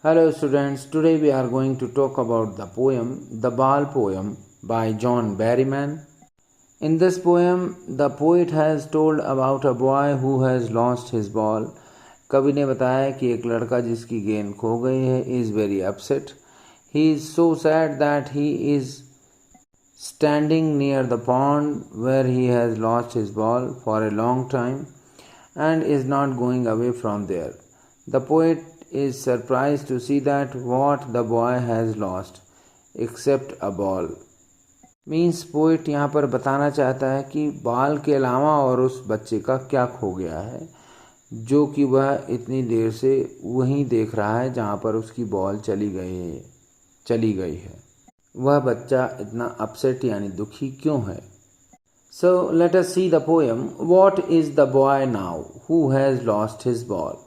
Hello students, today we are going to talk about the poem The Ball Poem by John Berryman. In this poem, the poet has told about a boy who has lost his ball. कवि ने बताया कि एक लड़का जिसकी गेंद खो गई है is very upset. He is so sad that he is standing near the pond where he has lost his ball for a long time and is not going away from there. The poet is surprised to see that what the boy has lost except a ball. Means poet यहाँ पर बताना चाहता है कि ball के अलावा और उस बच्चे का क्या खो गया है जो कि वह इतनी देर से वहीं देख रहा है जहाँ पर उसकी बॉल चली गई है। वह बच्चा इतना अपसेट यानी दुखी क्यों है। So let us see the poem. What is the boy now who has lost his ball?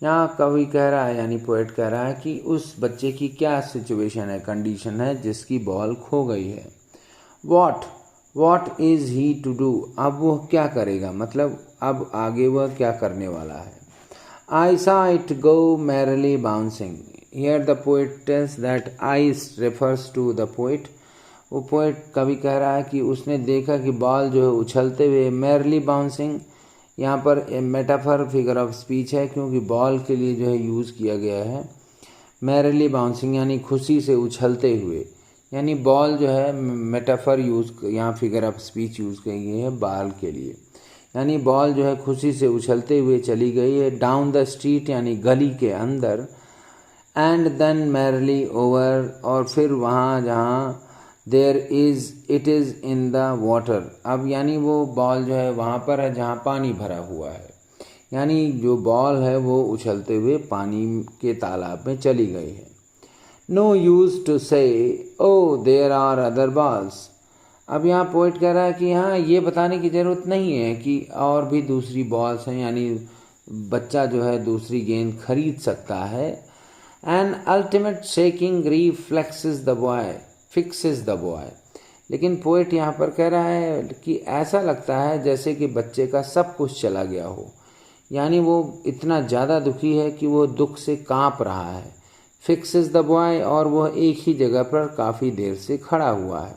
यहाँ कवि कह रहा है यानी पोएट कह रहा है कि उस बच्चे की क्या सिचुएशन है, कंडीशन है जिसकी बॉल खो गई है। What is he to do? अब वह क्या करेगा, मतलब अब आगे वह क्या करने वाला है। I saw it go merrily bouncing. Here the poet tells that I refers to the poet. वो पोएट कवि कह रहा है कि उसने देखा कि बॉल जो है उछलते हुए merrily bouncing, यहाँ पर मेटाफर फिगर ऑफ स्पीच है क्योंकि बॉल के लिए जो है यूज़ किया गया है। merrily bouncing यानी खुशी से उछलते हुए, यानी बॉल जो है मेटाफर यूज़ यहाँ फिगर ऑफ स्पीच यूज़ की गई है बॉल के लिए, यानी बॉल जो है खुशी से उछलते हुए चली गई है डाउन द स्ट्रीट यानी गली के अंदर, एंड देन मैरली ओवर और फिर वहाँ जहाँ it is in the water, अब यानी वो बॉल जो है वहाँ पर है जहाँ पानी भरा हुआ है, यानी जो बॉल है वो उछलते हुए पानी के तालाब में चली गई है। नो यूज़ टू से oh there are other balls. अब यहाँ पोइट कह रहा है कि हाँ ये बताने की ज़रूरत नहीं है कि और भी दूसरी बॉल्स हैं, यानी बच्चा जो है दूसरी गेंद खरीद सकता है। An ultimate shaking reflexes the boy. लेकिन पोइट यहाँ पर कह रहा है कि ऐसा लगता है जैसे कि बच्चे का सब कुछ चला गया हो, यानी वो इतना ज़्यादा दुखी है कि वो दुख से काँप रहा है। फिक्सेस द बॉय और वह एक ही जगह पर काफ़ी देर से खड़ा हुआ है।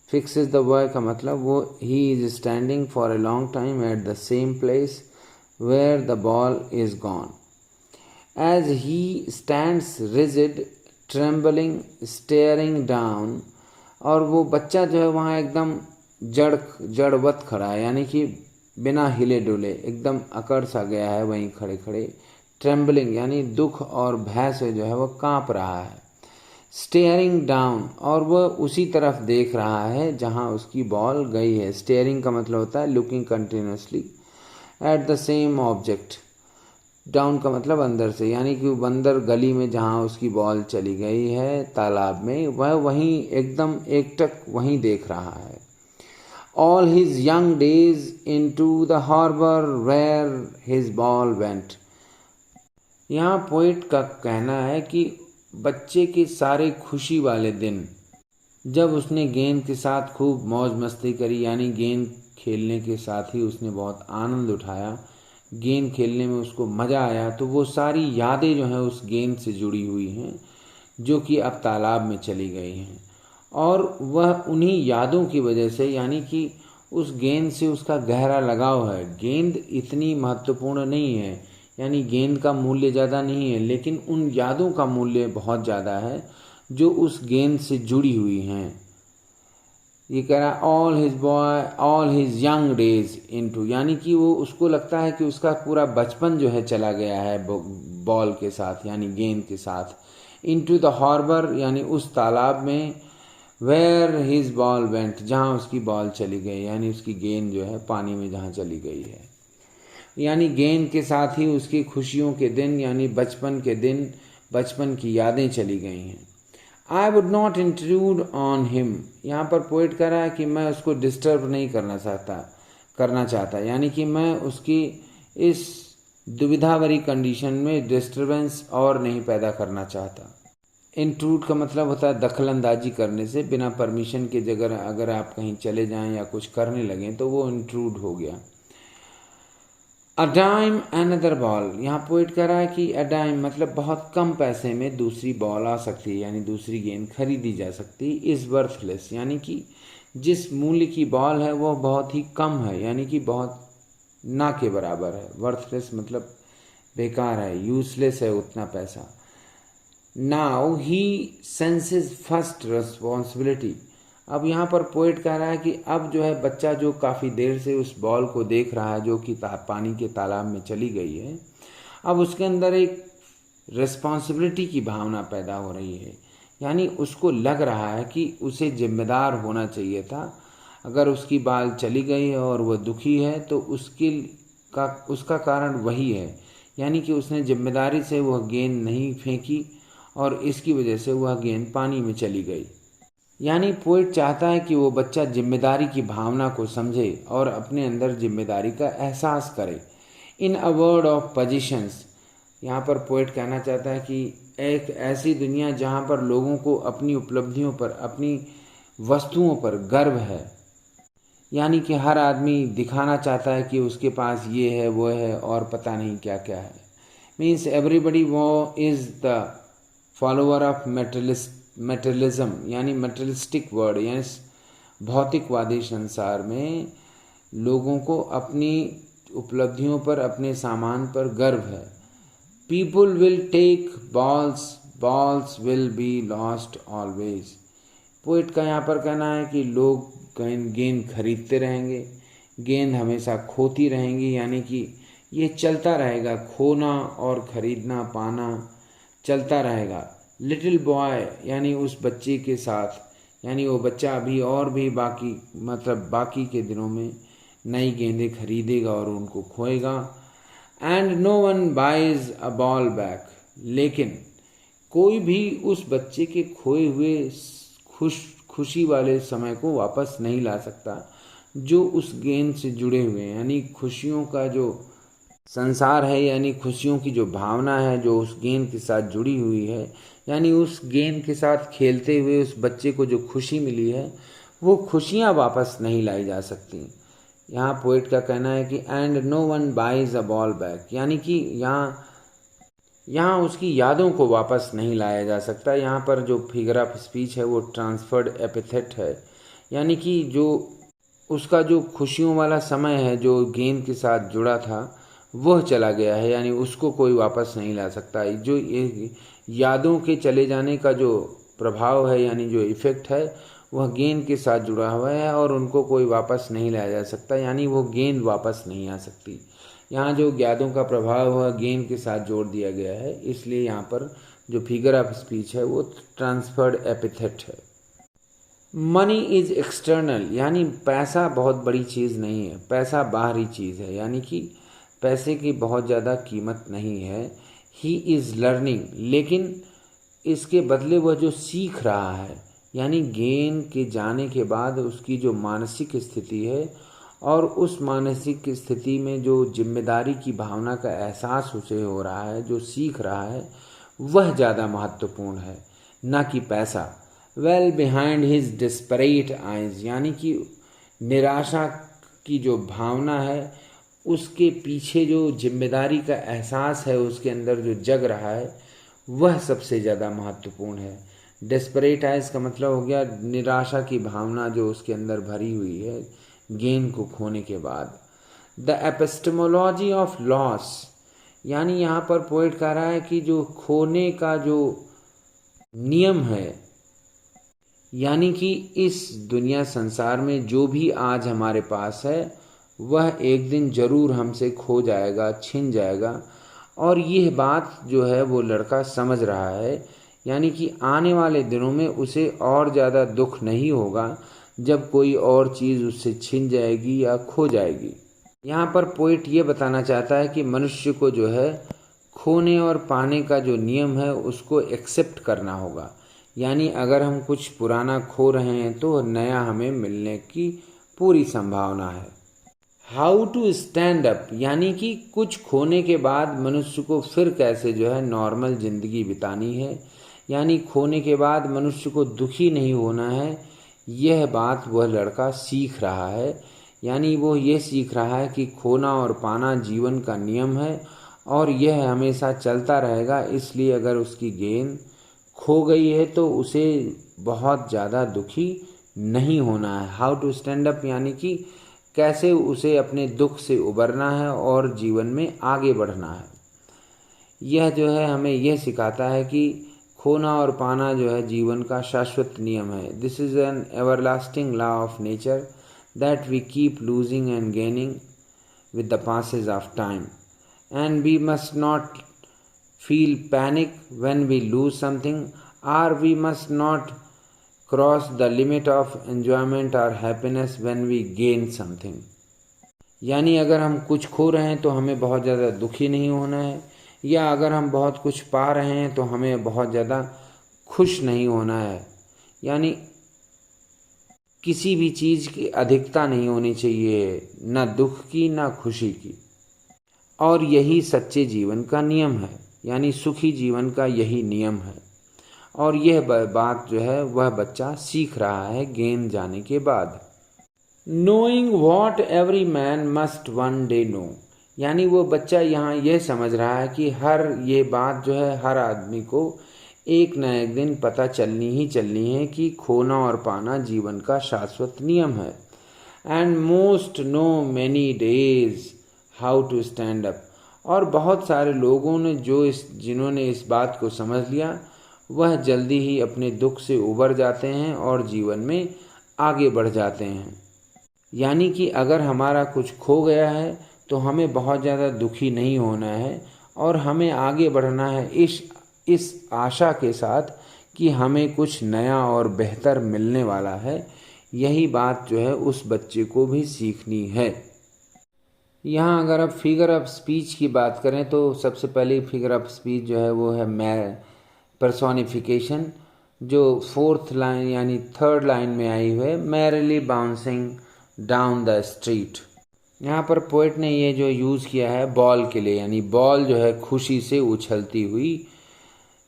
फिक्सेस द बॉय का मतलब वो he is standing for a long time at the same place where the ball is gone. As he stands rigid trembling staring down, और वो बच्चा जो है वहाँ एकदम जड़वत खड़ा है, यानी कि बिना हिले डुले एकदम अकड़ सा गया है वहीं खड़े खड़े। ट्रेम्बलिंग यानी दुख और भय से जो है वह काँप रहा है। स्टेयरिंग डाउन और वह उसी तरफ देख रहा है जहाँ उसकी बॉल गई है। स्टेयरिंग का मतलब होता है looking continuously eight the same object. Down का मतलब अंदर से, यानी कि अंदर गली में जहाँ उसकी बॉल चली गई है तालाब में, वह वहीं एकदम एकटक वहीं देख रहा है। All his young days into the harbour where his ball went. यहाँ पोइट का कहना है कि बच्चे के सारे खुशी वाले दिन जब उसने गेंद के साथ खूब मौज मस्ती करी, यानी गेंद खेलने के साथ ही उसने बहुत आनंद उठाया, गेंद खेलने में उसको मज़ा आया, तो वो सारी यादें जो हैं उस गेंद से जुड़ी हुई हैं जो कि अब तालाब में चली गई हैं, और वह उन्हीं यादों की वजह से, यानी कि उस गेंद से उसका गहरा लगाव है। गेंद इतनी महत्वपूर्ण नहीं है, यानी गेंद का मूल्य ज़्यादा नहीं है, लेकिन उन यादों का मूल्य बहुत ज़्यादा है जो उस गेंद से जुड़ी हुई हैं। ये कह रहा है all his young days into, यानी कि वो उसको लगता है कि उसका पूरा बचपन जो है चला गया है बॉल के साथ यानी गेंद के साथ। इनटू द हार्बर यानी उस तालाब में, वेयर हिज बॉल वेंट जहाँ उसकी बॉल चली गई, यानी उसकी गेंद जो है पानी में जहाँ चली गई है, यानी गेंद के साथ ही उसकी खुशियों के दिन यानी बचपन के दिन, बचपन की यादें चली गई हैं। I would not intrude on him. यहाँ पर पोइट कह रहा है कि मैं उसको डिस्टर्ब नहीं करना चाहता, यानी कि मैं उसकी इस दुविधा भरी कंडीशन में डिस्टर्बेंस और नहीं पैदा करना चाहता। इंट्रूड का मतलब होता है दखलंदाजी करने से, बिना परमिशन के जगह अगर आप कहीं चले जाएं या कुछ करने लगें तो वो इंट्रूड हो गया। अ डाइम अनदर बॉल, यहाँ पोइट कह रहा है कि अ डाइम मतलब बहुत कम पैसे में दूसरी बॉल आ सकती है, यानी दूसरी गेंद खरीदी जा सकती है। इज़ वर्थलेस, यानी कि जिस मूल्य की बॉल है वो बहुत ही कम है, यानी कि बहुत ना के बराबर है। वर्थलेस मतलब बेकार है, यूजलेस है उतना पैसा। Now he senses first responsibility, अब यहाँ पर पोइट कह रहा है कि अब जो है बच्चा जो काफ़ी देर से उस बॉल को देख रहा है जो कि पानी के तालाब में चली गई है, अब उसके अंदर एक रिस्पॉन्सिबिलिटी की भावना पैदा हो रही है, यानी उसको लग रहा है कि उसे जिम्मेदार होना चाहिए था। अगर उसकी बाल चली गई है और वह दुखी है तो उसका कारण वही है, यानी कि उसने जिम्मेदारी से वह गेंद नहीं फेंकी और इसकी वजह से वह गेंद पानी में चली गई। यानी पोइट चाहता है कि वो बच्चा जिम्मेदारी की भावना को समझे और अपने अंदर जिम्मेदारी का एहसास करे। इन अ वर्ल्ड ऑफ पोजीशंस, यहाँ पर पोइट कहना चाहता है कि एक ऐसी दुनिया जहाँ पर लोगों को अपनी उपलब्धियों पर, अपनी वस्तुओं पर गर्व है, यानी कि हर आदमी दिखाना चाहता है कि उसके पास ये है वो है और पता नहीं क्या क्या है। मीन्स एवरीबडी वो is the follower of materialism, यानी मेटेरियलिस्टिक वर्ड, यानी भौतिकवादी संसार में लोगों को अपनी उपलब्धियों पर, अपने सामान पर गर्व है। People will take balls, balls will be lost always, poet का यहाँ पर कहना है कि लोग गेंद खरीदते रहेंगे, गेंद हमेशा खोती रहेंगी, यानी कि ये चलता रहेगा, खोना और खरीदना पाना चलता रहेगा। लिटिल बॉय, यानी उस बच्चे के साथ, यानी वो बच्चा अभी और भी बाकी के दिनों में नई गेंदें खरीदेगा और उनको खोएगा। And no one buys a ball back, लेकिन कोई भी उस बच्चे के खोए हुए खुशी वाले समय को वापस नहीं ला सकता जो उस गेंद से जुड़े हुए हैं, यानी खुशियों का जो संसार है, यानी खुशियों की जो भावना है जो उस गेंद के साथ जुड़ी हुई है, यानी उस गेंद के साथ खेलते हुए उस बच्चे को जो खुशी मिली है वो खुशियाँ वापस नहीं लाई जा सकती। यहाँ पोइट का कहना है कि and no one buys a ball back, यानी कि यहाँ उसकी यादों को वापस नहीं लाया जा सकता। यहाँ पर जो फिगर ऑफ स्पीच है वो ट्रांसफर्ड एपिथेट है, यानी कि जो उसका जो खुशियों वाला समय है जो गेंद के साथ जुड़ा था वह चला गया है, यानी उसको कोई वापस नहीं ला सकता। जो ये यादों के चले जाने का जो प्रभाव है, यानी जो इफ़ेक्ट है, वह गेंद के साथ जुड़ा हुआ है और उनको कोई वापस नहीं लाया जा सकता, यानी वो गेंद वापस नहीं आ सकती। यहाँ जो यादों का प्रभाव है गेंद के साथ जोड़ दिया गया है, इसलिए यहाँ पर जो फिगर ऑफ स्पीच है वो ट्रांसफर्ड एपिथेट है। मनी इज़ एक्सटर्नल, यानी पैसा बहुत बड़ी चीज़ नहीं है, पैसा बाहरी चीज़ है, यानी कि पैसे की बहुत ज़्यादा कीमत नहीं है। ही इज़ लर्निंग, लेकिन इसके बदले वह जो सीख रहा है, यानी गेंद के जाने के बाद उसकी जो मानसिक स्थिति है और उस मानसिक स्थिति में जो जिम्मेदारी की भावना का एहसास उसे हो रहा है, जो सीख रहा है, वह ज़्यादा महत्वपूर्ण है, ना कि पैसा। Well behind his desperate eyes, यानी कि निराशा की जो भावना है उसके पीछे जो जिम्मेदारी का एहसास है उसके अंदर जो जग रहा है वह सबसे ज़्यादा महत्वपूर्ण है। डेस्परेट आइज का मतलब हो गया निराशा की भावना जो उसके अंदर भरी हुई है गेंद को खोने के बाद। द एपिस्टेमोलॉजी ऑफ लॉस, यानी यहाँ पर पोइट कह रहा है कि जो खोने का जो नियम है, यानी कि इस दुनिया संसार में जो भी आज हमारे पास है वह एक दिन ज़रूर हमसे खो जाएगा, छिन जाएगा। और यह बात जो है वो लड़का समझ रहा है, यानी कि आने वाले दिनों में उसे और ज़्यादा दुख नहीं होगा जब कोई और चीज़ उससे छिन जाएगी या खो जाएगी। यहाँ पर पोइट ये बताना चाहता है कि मनुष्य को जो है खोने और पाने का जो नियम है उसको एक्सेप्ट करना होगा, यानी अगर हम कुछ पुराना खो रहे हैं तो नया हमें मिलने की पूरी संभावना है। हाउ टू स्टैंड अप, यानी कि कुछ खोने के बाद मनुष्य को फिर कैसे जो है नॉर्मल ज़िंदगी बितानी है, यानी खोने के बाद मनुष्य को दुखी नहीं होना है। यह बात वह लड़का सीख रहा है, यानी वो ये सीख रहा है कि खोना और पाना जीवन का नियम है और यह हमेशा चलता रहेगा। इसलिए अगर उसकी गेंद खो गई है तो उसे बहुत ज़्यादा दुखी नहीं होना है। हाउ टू स्टैंड अप यानी कि कैसे उसे अपने दुख से उबरना है और जीवन में आगे बढ़ना है। यह जो है हमें यह सिखाता है कि खोना और पाना जो है जीवन का शाश्वत नियम है। This is an everlasting law of nature that we keep losing and gaining with the passage of time, and we must not feel panic when we lose something, or we must not cross the limit of enjoyment or happiness when we gain something। यानी अगर हम कुछ खो रहे हैं तो हमें बहुत ज़्यादा दुखी नहीं होना है, या अगर हम बहुत कुछ पा रहे हैं तो हमें बहुत ज़्यादा खुश नहीं होना है। यानी किसी भी चीज़ की अधिकता नहीं होनी चाहिए, ना दुख की ना खुशी की। और यही सच्चे जीवन का नियम है, यानी सुखी जीवन का यही नियम है। और यह बात जो है वह बच्चा सीख रहा है गेंद जाने के बाद। Knowing what every man must one day know, यानी वो बच्चा यहाँ यह समझ रहा है कि ये बात जो है हर आदमी को एक न एक दिन पता चलनी है कि खोना और पाना जीवन का शाश्वत नियम है। And most know many days how to stand up, और बहुत सारे लोगों ने जिन्होंने इस बात को समझ लिया वह जल्दी ही अपने दुख से उबर जाते हैं और जीवन में आगे बढ़ जाते हैं। यानी कि अगर हमारा कुछ खो गया है तो हमें बहुत ज़्यादा दुखी नहीं होना है और हमें आगे बढ़ना है इस आशा के साथ कि हमें कुछ नया और बेहतर मिलने वाला है। यही बात जो है उस बच्चे को भी सीखनी है। यहाँ अगर आप फिगर ऑफ स्पीच की बात करें तो सबसे पहले फिगर ऑफ स्पीच जो है वो है पर्सोनिफिकेशन, जो 4th लाइन यानी 3rd लाइन में आई हुई है, merrily bouncing down the street. यहाँ पर पोइट ने ये जो यूज़ किया है बॉल के लिए, यानी बॉल जो है खुशी से उछलती हुई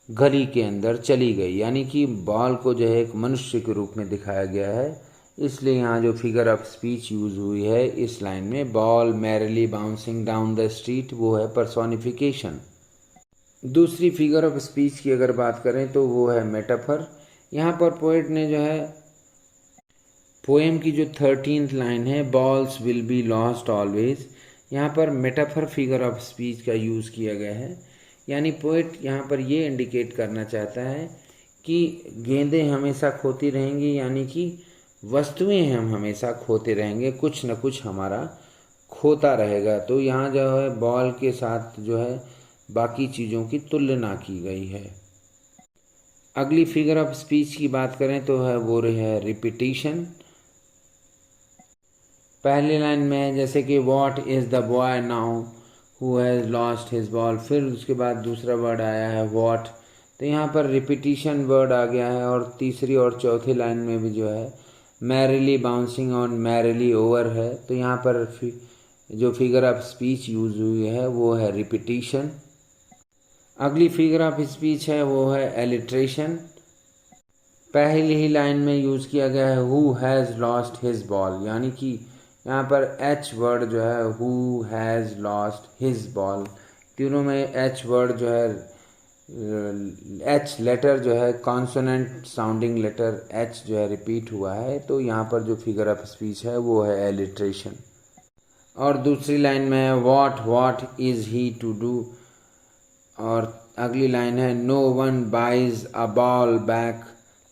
गली के अंदर चली गई, यानी कि बॉल को जो है एक मनुष्य के रूप में दिखाया गया है। इसलिए यहाँ जो फिगर ऑफ स्पीच यूज़ हुई है इस लाइन में, ball merrily bouncing down the street, वो है पर्सोनिफिकेशन। दूसरी फिगर ऑफ स्पीच की अगर बात करें तो वो है मेटाफर। यहाँ पर पोएट ने जो है पोएम की जो 13th लाइन है, balls will be lost always, यहाँ पर मेटाफर फिगर ऑफ स्पीच का यूज़ किया गया है। यानी पोएट यहाँ पर ये इंडिकेट करना चाहता है कि गेंदें हमेशा खोती रहेंगी, यानी कि वस्तुएं हम हमेशा खोते रहेंगे, कुछ न कुछ हमारा खोता रहेगा। तो यहाँ जो है बॉल के साथ जो है बाकी चीज़ों की तुलना की गई है। अगली फिगर ऑफ स्पीच की बात करें तो है वो है रिपीटिशन। पहली लाइन में जैसे कि what is the boy now who has lost his ball, फिर उसके बाद दूसरा वर्ड आया है व्हाट, तो यहाँ पर रिपीटिशन वर्ड आ गया है। और तीसरी और चौथी लाइन में भी जो है merrily bouncing on merrily over है, तो यहाँ पर जो फिगर ऑफ स्पीच यूज़ हुई है वो है रिपीटिशन। अगली फिगर ऑफ स्पीच है वो है एलिट्रेशन। पहली ही लाइन में यूज़ किया गया है who has lost his ball, यानी कि यहाँ पर एच वर्ड जो है who has lost his ball, तीनों में एच वर्ड जो है एच लेटर जो है कॉन्सोनेंट साउंडिंग लेटर एच जो है रिपीट हुआ है, तो यहाँ पर जो फिगर ऑफ स्पीच है वो है एलिट्रेशन। और दूसरी लाइन में है what is he to do, और अगली लाइन है no one buys a ball back,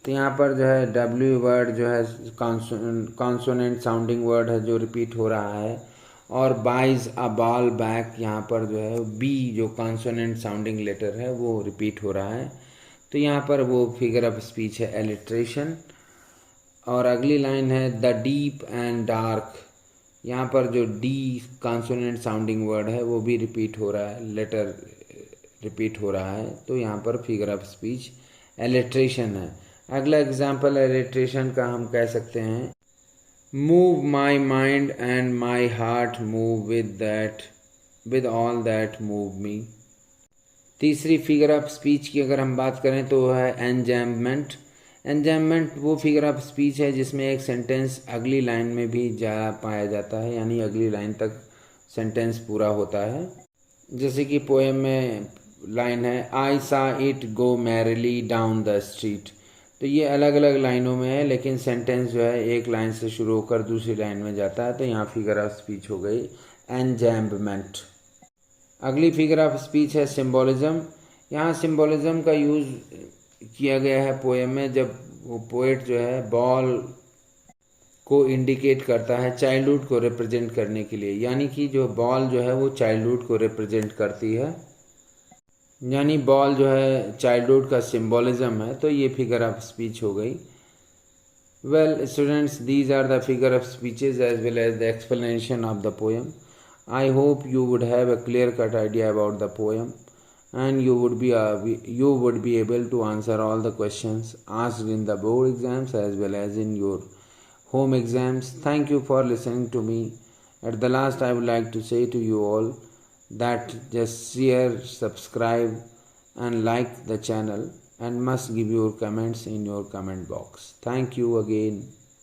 तो यहाँ पर जो है डब्ल्यू वर्ड जो है कॉन्सोनेंट साउंडिंग वर्ड है जो रिपीट हो रहा है, और बाइज अ बॉल बैक यहाँ पर जो है बी जो कॉन्सोनेंट साउंडिंग लेटर है वो रिपीट हो रहा है, तो यहाँ पर वो फिगर ऑफ स्पीच है एलिट्रेशन। और अगली लाइन है द डीप एंड डार्क, यहाँ पर जो डी कॉन्सोनेंट साउंडिंग वर्ड है वो भी रिपीट हो रहा है, लेटर रिपीट हो रहा है, तो यहाँ पर फिगर ऑफ स्पीच एलिट्रेशन है। अगला एग्जाम्पल एलिट्रेशन का हम कह सकते हैं move my mind and my heart move with all that move me. तीसरी फिगर ऑफ स्पीच की अगर हम बात करें तो है एंजैम्पमेंट। एंजाममेंट वो फिगर ऑफ स्पीच है जिसमें एक सेंटेंस अगली लाइन में भी जा पाया जाता है, यानी अगली लाइन तक सेंटेंस पूरा होता है। जैसे कि पोएम में लाइन है आई सा it go merrily down the street. तो ये अलग अलग लाइनों में है, लेकिन सेंटेंस जो है एक लाइन से शुरू होकर दूसरी लाइन में जाता है। तो यहाँ फिगर ऑफ स्पीच हो गई एंजैम्बमेंट। अगली फिगर ऑफ स्पीच है सिंबोलिज्म। यहाँ सिंबोलिज्म का यूज़ किया गया है पोएम में, जब वो पोएट जो है बॉल को इंडिकेट करता है चाइल्डहुड को रिप्रेजेंट करने के लिए, यानी कि जो बॉल जो है वो चाइल्डहुड को रिप्रेजेंट करती है, यानी बॉल जो है चाइल्डहुड का सिंबोलिज्म है। तो ये फिगर ऑफ स्पीच हो गई। Well students, these are the figure of speeches as well as the explanation of the poem. I hope you would have a clear-cut idea about the poem, and you would be able to answer all the questions asked in the board exams as well as in your home exams. Thank you for listening to me. At the last, I would like to say to you all that just share, subscribe, and like the channel, and must give your comments in your comment box. Thank you again.